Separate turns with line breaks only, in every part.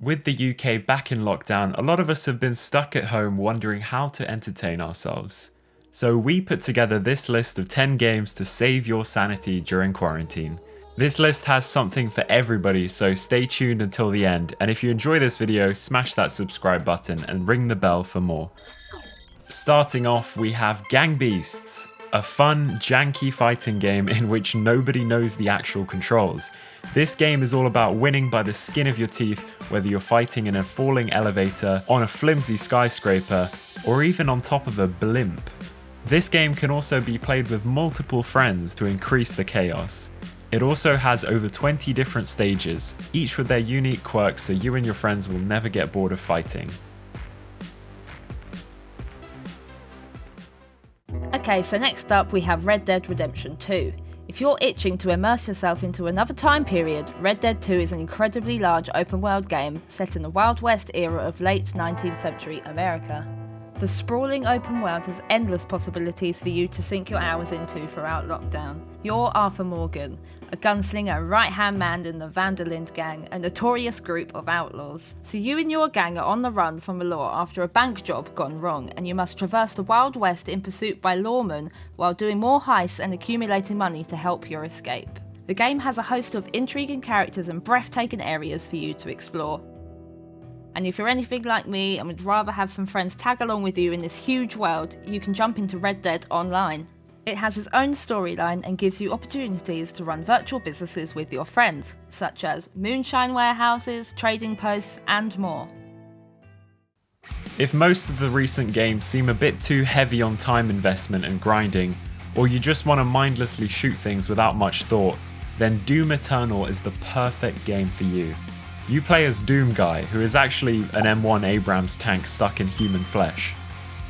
With the UK back in lockdown, a lot of us have been stuck at home wondering how to entertain ourselves. So we put together this list of 10 games to save your sanity during quarantine. This list has something for everybody, so stay tuned until the end, and if you enjoy this video, smash that subscribe button and ring the bell for more. Starting off, we have Gang Beasts, a fun, janky fighting game in which nobody knows the actual controls. This game is all about winning by the skin of your teeth, whether you're fighting in a falling elevator, on a flimsy skyscraper, or even on top of a blimp. This game can also be played with multiple friends to increase the chaos. It also has over 20 different stages, each with their unique quirks, so you and your friends will never get bored of fighting.
Okay, so next up we have Red Dead Redemption 2. If you're itching to immerse yourself into another time period, Red Dead 2 is an incredibly large open world game set in the Wild West era of late 19th century America. The sprawling open world has endless possibilities for you to sink your hours into throughout lockdown. You're Arthur Morgan, a gunslinger right-hand man in the Vanderlinde gang, a notorious group of outlaws. So you and your gang are on the run from the law after a bank job gone wrong, and you must traverse the Wild West in pursuit by lawmen while doing more heists and accumulating money to help your escape. The game has a host of intriguing characters and breathtaking areas for you to explore. And if you're anything like me and would rather have some friends tag along with you in this huge world, you can jump into Red Dead Online. It has its own storyline and gives you opportunities to run virtual businesses with your friends, such as moonshine warehouses, trading posts, and more.
If most of the recent games seem a bit too heavy on time investment and grinding, or you just want to mindlessly shoot things without much thought, then Doom Eternal is the perfect game for you. You play as Doom Guy, who is actually an M1 Abrams tank stuck in human flesh.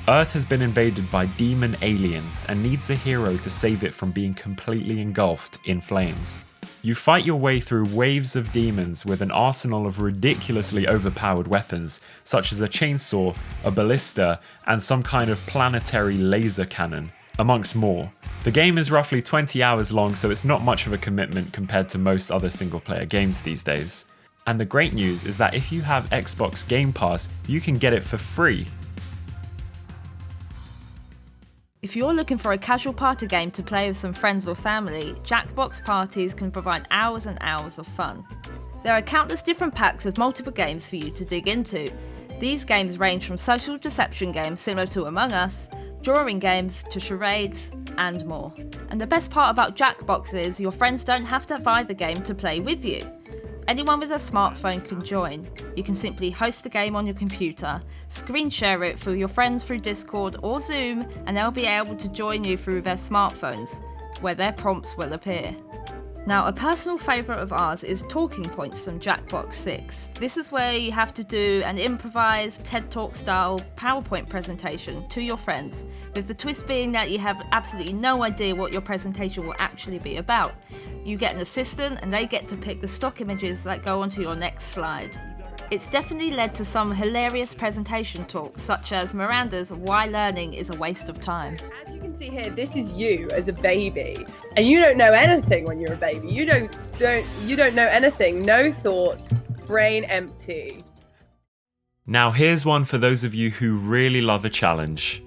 Earth has been invaded by demon aliens and needs a hero to save it from being completely engulfed in flames. You fight your way through waves of demons with an arsenal of ridiculously overpowered weapons, such as a chainsaw, a ballista, and some kind of planetary laser cannon, amongst more. The game is roughly 20 hours long, so it's not much of a commitment compared to most other single-player games these days. And the great news is that if you have Xbox Game Pass, you can get it for free.
If you're looking for a casual party game to play with some friends or family, Jackbox parties can provide hours and hours of fun. There are countless different packs with multiple games for you to dig into. These games range from social deception games similar to Among Us, drawing games to charades, and more. And the best part about Jackbox is your friends don't have to buy the game to play with you. Anyone with a smartphone can join. You can simply host the game on your computer, screen share it for your friends through Discord or Zoom, and they'll be able to join you through their smartphones, where their prompts will appear. Now, a personal favourite of ours is Talking Points from Jackbox 6. This is where you have to do an improvised TED Talk style PowerPoint presentation to your friends, with the twist being that you have absolutely no idea what your presentation will actually be about. You get an assistant and they get to pick the stock images that go onto your next slide. It's definitely led to some hilarious presentation talks, such as Miranda's Why Learning is a Waste of Time.
As you can see here, this is you as a baby, and you don't know anything when you're a baby. You don't know anything. No thoughts, brain empty.
Now here's one for those of you who really love a challenge.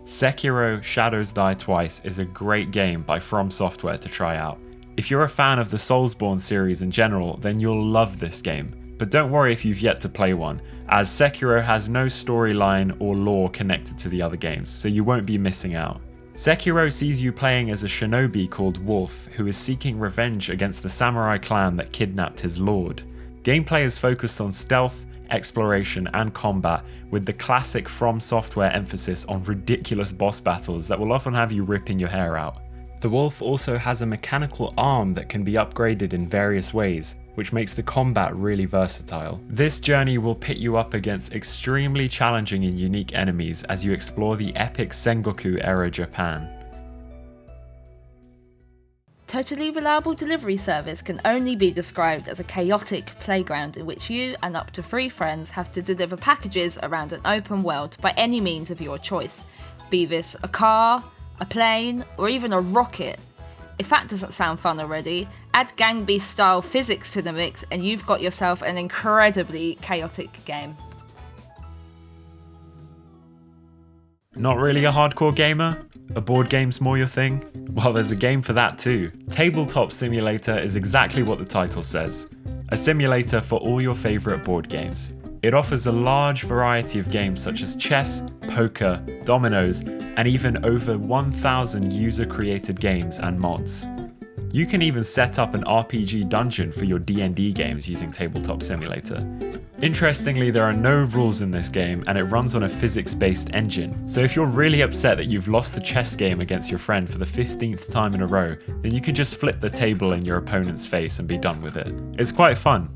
Sekiro: Shadows Die Twice is a great game by From Software to try out. If you're a fan of the Soulsborne series in general, then you'll love this game. But don't worry if you've yet to play one, as Sekiro has no storyline or lore connected to the other games, so you won't be missing out. Sekiro sees you playing as a shinobi called Wolf, who is seeking revenge against the samurai clan that kidnapped his lord. Gameplay is focused on stealth, exploration, and combat, with the classic From Software emphasis on ridiculous boss battles that will often have you ripping your hair out. The Wolf also has a mechanical arm that can be upgraded in various ways, which makes the combat really versatile. This journey will pit you up against extremely challenging and unique enemies as you explore the epic Sengoku era Japan.
Totally Reliable Delivery Service can only be described as a chaotic playground in which you and up to 3 friends have to deliver packages around an open world by any means of your choice, be this a car, a plane, or even a rocket. If that doesn't sound fun already, add Gang Beast style physics to the mix and you've got yourself an incredibly chaotic game.
Not really a hardcore gamer? A board game's more your thing? Well, there's a game for that too. Tabletop Simulator is exactly what the title says. A simulator for all your favourite board games. It offers a large variety of games such as chess, poker, dominoes, and even over 1,000 user-created games and mods. You can even set up an RPG dungeon for your D&D games using Tabletop Simulator. Interestingly, there are no rules in this game and it runs on a physics-based engine. So if you're really upset that you've lost the chess game against your friend for the 15th time in a row, then you can just flip the table in your opponent's face and be done with it. It's quite fun.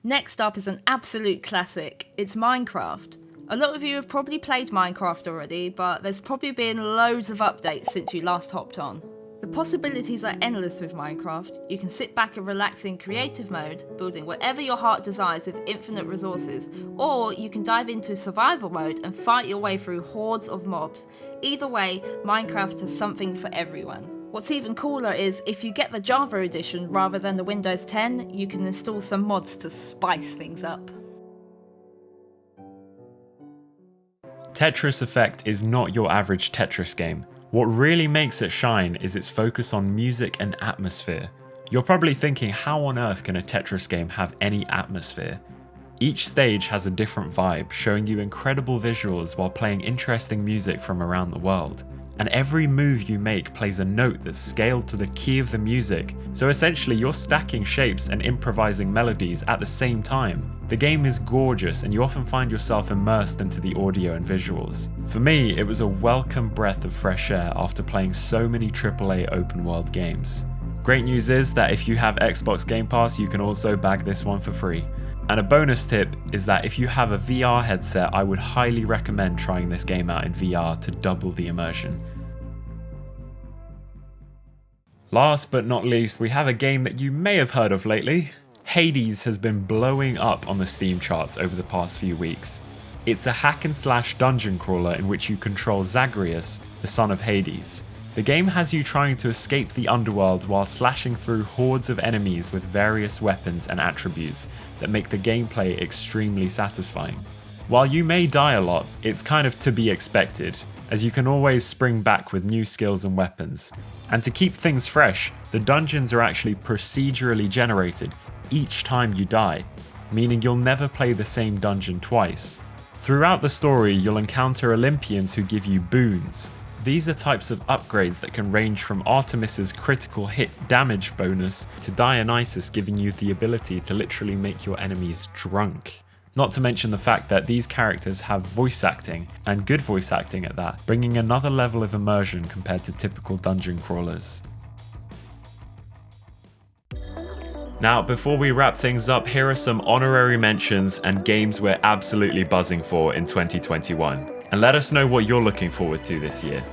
Next up is an absolute classic. It's Minecraft. A lot of you have probably played Minecraft already, but there's probably been loads of updates since you last hopped on. The possibilities are endless with Minecraft. You can sit back and relax in creative mode, building whatever your heart desires with infinite resources, or you can dive into survival mode and fight your way through hordes of mobs. Either way, Minecraft has something for everyone. What's even cooler is, if you get the Java edition rather than the Windows 10, you can install some mods to spice things up.
Tetris Effect is not your average Tetris game. What really makes it shine is its focus on music and atmosphere. You're probably thinking, how on earth can a Tetris game have any atmosphere? Each stage has a different vibe, showing you incredible visuals while playing interesting music from around the world. And every move you make plays a note that's scaled to the key of the music, so essentially you're stacking shapes and improvising melodies at the same time. The game is gorgeous and you often find yourself immersed into the audio and visuals. For me, it was a welcome breath of fresh air after playing so many AAA open world games. Great news is that if you have Xbox Game Pass, you can also bag this one for free. And a bonus tip is that if you have a VR headset, I would highly recommend trying this game out in VR to double the immersion. Last but not least, we have a game that you may have heard of lately. Hades has been blowing up on the Steam charts over the past few weeks. It's a hack and slash dungeon crawler in which you control Zagreus, the son of Hades. The game has you trying to escape the underworld while slashing through hordes of enemies with various weapons and attributes that make the gameplay extremely satisfying. While you may die a lot, it's kind of to be expected, as you can always spring back with new skills and weapons. And to keep things fresh, the dungeons are actually procedurally generated each time you die, meaning you'll never play the same dungeon twice. Throughout the story, you'll encounter Olympians who give you boons. These are types of upgrades that can range from Artemis's critical hit damage bonus to Dionysus giving you the ability to literally make your enemies drunk. Not to mention the fact that these characters have voice acting, and good voice acting at that, bringing another level of immersion compared to typical dungeon crawlers. Now, before we wrap things up, here are some honorary mentions and games we're absolutely buzzing for in 2021. And let us know what you're looking forward to this year.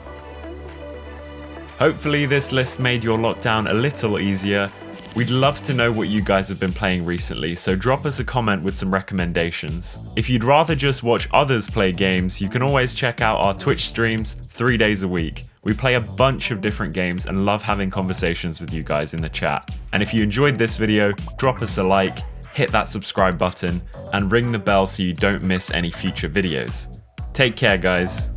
Hopefully this list made your lockdown a little easier. We'd love to know what you guys have been playing recently, so drop us a comment with some recommendations. If you'd rather just watch others play games, you can always check out our Twitch streams 3 days a week. We play a bunch of different games and love having conversations with you guys in the chat. And if you enjoyed this video, drop us a like, hit that subscribe button, and ring the bell so you don't miss any future videos. Take care, guys.